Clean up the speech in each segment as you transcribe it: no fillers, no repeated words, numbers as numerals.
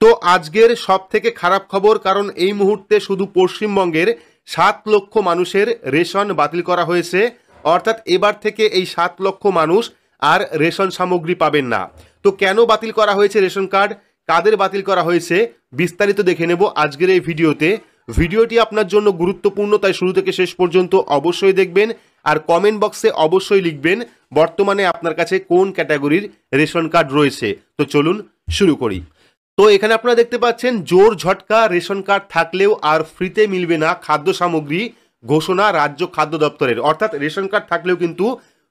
তো আজকের সবথেকে খারাপ খবর, কারণ এই মুহূর্তে শুধু পশ্চিমবঙ্গের 7 লক্ষ মানুষের রেশন বাতিল করা হয়েছে। অর্থাৎ এবার থেকে এই 7 লক্ষ মানুষ আর রেশন সামগ্রী পাবেন না। তো কেন বাতিল করা হয়েছে রেশন কার্ড, কাদের বাতিল করা হয়েছে, বিস্তারিত দেখে নেব আজকের এই ভিডিওতে। ভিডিওটি আপনার জন্য গুরুত্বপূর্ণ, তাই শুরু থেকে শেষ পর্যন্ত অবশ্যই দেখবেন। আর কমেন্ট বক্সে অবশ্যই লিখবেন বর্তমানে আপনার কাছে কোন ক্যাটাগরির রেশন কার্ড রয়েছে। তো চলুন শুরু করি। তো এখানে আপনারা দেখতে পাচ্ছেন জোর ঝটকা, রেশন কার্ড থাকলেও আর ফ্রিতে মিলবে না খাদ্য সামগ্রী, ঘোষণা রাজ্য খাদ্য দপ্তরের। অর্থাৎ রেশন কার্ড থাকলেও কিন্তু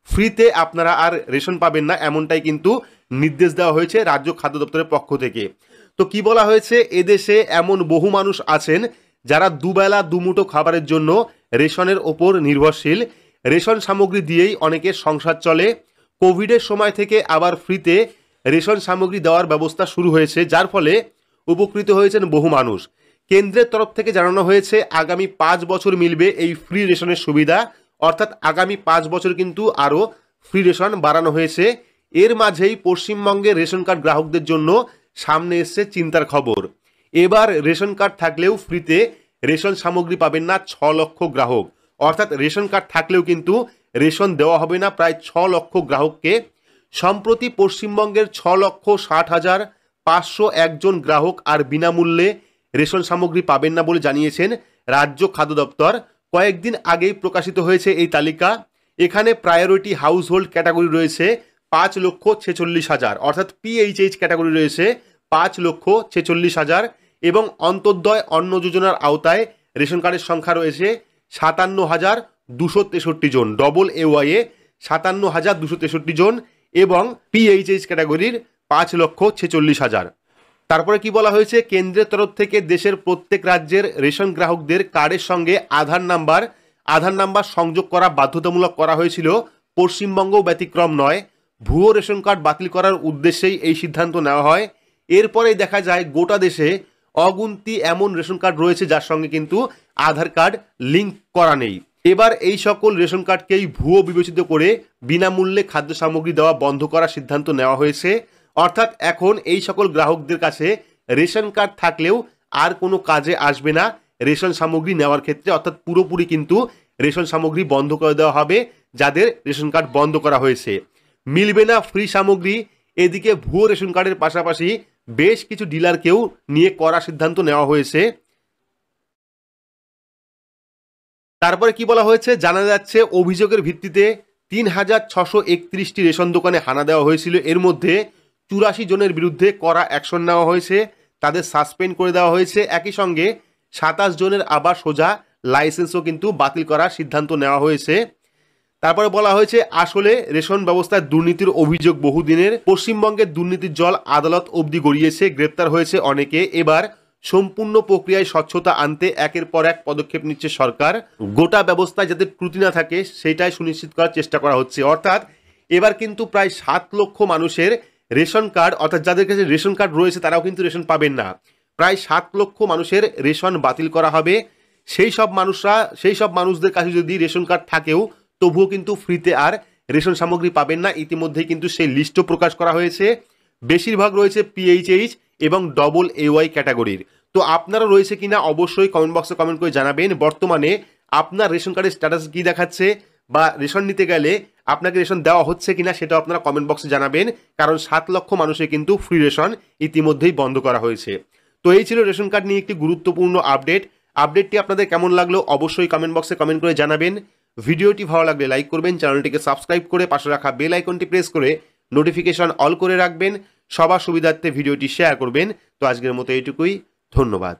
ফ্রিতে আপনারা আর রেশন পাবেন না, এমনটাই কিন্তু নির্দেশ দেওয়া হয়েছে রাজ্য খাদ্য দপ্তরের পক্ষ থেকে। তো কি বলা হয়েছে, এদেশে এমন বহু মানুষ আছেন যারা দুবেলা দুমুঠো খাবারের জন্য রেশনের ওপর নির্ভরশীল। রেশন সামগ্রী দিয়েই অনেকের সংসার চলে। কোভিডের সময় থেকে আবার ফ্রিতে রেশন সামগ্রী দেওয়ার ব্যবস্থা শুরু হয়েছে, যার ফলে উপকৃত হয়েছেন বহু মানুষ। কেন্দ্রের তরফ থেকে জানানো হয়েছে আগামী 5 বছর মিলবে এই ফ্রি রেশনের সুবিধা। অর্থাৎ আগামী 5 বছর কিন্তু আরও ফ্রি রেশন বাড়ানো হয়েছে। এর মাঝেই পশ্চিমবঙ্গের রেশন কার্ড গ্রাহকদের জন্য সামনে এসছে চিন্তার খবর। এবার রেশন কার্ড থাকলেও ফ্রিতে রেশন সামগ্রী পাবেন না 6 লক্ষ গ্রাহক। অর্থাৎ রেশন কার্ড থাকলেও কিন্তু রেশন দেওয়া হবে না প্রায় 6 লক্ষ গ্রাহককে। সম্প্রতি পশ্চিমবঙ্গের 6,60,501 জন গ্রাহক আর বিনামূল্যে রেশন সামগ্রী পাবেন না বলে জানিয়েছেন রাজ্য খাদ্য দপ্তর। কয়েকদিন আগেই প্রকাশিত হয়েছে এই তালিকা। এখানে প্রায়োরিটি হাউসহোল্ড ক্যাটাগরি রয়েছে 5,46,000, অর্থাৎ PHH ক্যাটাগরি রয়েছে 5,46,000 এবং অন্তর্দয় অন্ন যোজনার আওতায় রেশন কার্ডের সংখ্যা রয়েছে 57,263 জন, ডবল AY 57,263 জন এবং PHH ক্যাটাগরির 5,46,000। তারপরে কি বলা হয়েছে, কেন্দ্রের তরফ থেকে দেশের প্রত্যেক রাজ্যের রেশন গ্রাহকদের কার্ডের সঙ্গে আধার নাম্বার সংযোগ করা বাধ্যতামূলক করা হয়েছিল। পশ্চিমবঙ্গ ব্যতিক্রম নয়। ভুয়ো রেশন কার্ড বাতিল করার উদ্দেশ্যেই এই সিদ্ধান্ত নেওয়া হয়। এরপরে দেখা যায় গোটা দেশে অগুন্তি এমন রেশন কার্ড রয়েছে যার সঙ্গে কিন্তু আধার কার্ড লিঙ্ক করা নেই। এবার এই সকল রেশন কার্ডকেই ভুয়ো বিবেচিত করে বিনামূল্যে খাদ্য সামগ্রী দেওয়া বন্ধ করার সিদ্ধান্ত নেওয়া হয়েছে। অর্থাৎ এখন এই সকল গ্রাহকদের কাছে রেশন কার্ড থাকলেও আর কোনো কাজে আসবে না রেশন সামগ্রী নেওয়ার ক্ষেত্রে। অর্থাৎ পুরোপুরি কিন্তু রেশন সামগ্রী বন্ধ করে দেওয়া হবে যাদের রেশন কার্ড বন্ধ করা হয়েছে। মিলবে না ফ্রি সামগ্রী। এদিকে ভুয়ো রেশন কার্ডের পাশাপাশি বেশ কিছু ডিলারকেও নিয়ে করা সিদ্ধান্ত নেওয়া হয়েছে। তারপরে কি বলা হয়েছে, জানা যাচ্ছে অভিযোগের ভিত্তিতে 3,631টি রেশন দোকানে হানা দেওয়া হয়েছিল। এর মধ্যে 84 জনের বিরুদ্ধে কড়া অ্যাকশন নেওয়া হয়েছে, তাদের সাসপেন্ড করে দেওয়া হয়েছে। একই সঙ্গে 27 জনের আবার সোজা লাইসেন্সও কিন্তু বাতিল করার সিদ্ধান্ত নেওয়া হয়েছে। তারপরে বলা হয়েছে আসলে রেশন ব্যবস্থায় দুর্নীতির অভিযোগ বহুদিনের। পশ্চিমবঙ্গের দুর্নীতির জল আদালত অবধি গড়িয়েছে, গ্রেপ্তার হয়েছে অনেকে। এবার সম্পূর্ণ প্রক্রিয়ায় স্বচ্ছতা আনতে একের পর এক পদক্ষেপ নিচ্ছে সরকার। গোটা ব্যবস্থায় যাতে ত্রুটি না থাকে সেটাই সুনিশ্চিত করার চেষ্টা করা হচ্ছে। অর্থাৎ এবার কিন্তু প্রায় 7 লক্ষ মানুষের রেশন কার্ড, অর্থাৎ যাদের কাছে রেশন কার্ড রয়েছে তারাও কিন্তু রেশন পাবেন না। প্রায় 7 লক্ষ মানুষের রেশন বাতিল করা হবে। সেই সব মানুষদের কাছে যদি রেশন কার্ড থাকেও তবুও কিন্তু ফ্রিতে আর রেশন সামগ্রী পাবেন না। ইতিমধ্যেই কিন্তু সেই লিস্টও প্রকাশ করা হয়েছে। বেশিরভাগ রয়েছে PHH এবং ডবল AY ক্যাটাগরির। তো আপনারা রয়েছে কিনা অবশ্যই কমেন্ট বক্সে কমেন্ট করে জানাবেন। বর্তমানে আপনার রেশন কার্ডের স্ট্যাটাস কি দেখাচ্ছে, বা রেশন নিতে গেলে আপনাকে রেশন দেওয়া হচ্ছে কিনা সেটাও আপনারা কমেন্ট বক্সে জানাবেন। কারণ 7 লক্ষ মানুষের কিন্তু ফ্রি রেশন ইতিমধ্যেই বন্ধ করা হয়েছে। তো এই ছিল রেশন কার্ড নিয়ে একটি গুরুত্বপূর্ণ আপডেটটি আপনাদের কেমন লাগলো অবশ্যই কমেন্ট বক্সে কমেন্ট করে জানাবেন। ভিডিওটি ভালো লাগলে লাইক করবেন, চ্যানেলটিকে সাবস্ক্রাইব করে পাশে রাখা বেল আইকনটি প্রেস করে নোটিফিকেশন অল করে রাখবেন। সবার সুবিধার্থে ভিডিওটি শেয়ার করবেন। তো আজকের মতো এইটুকুই, ধন্যবাদ।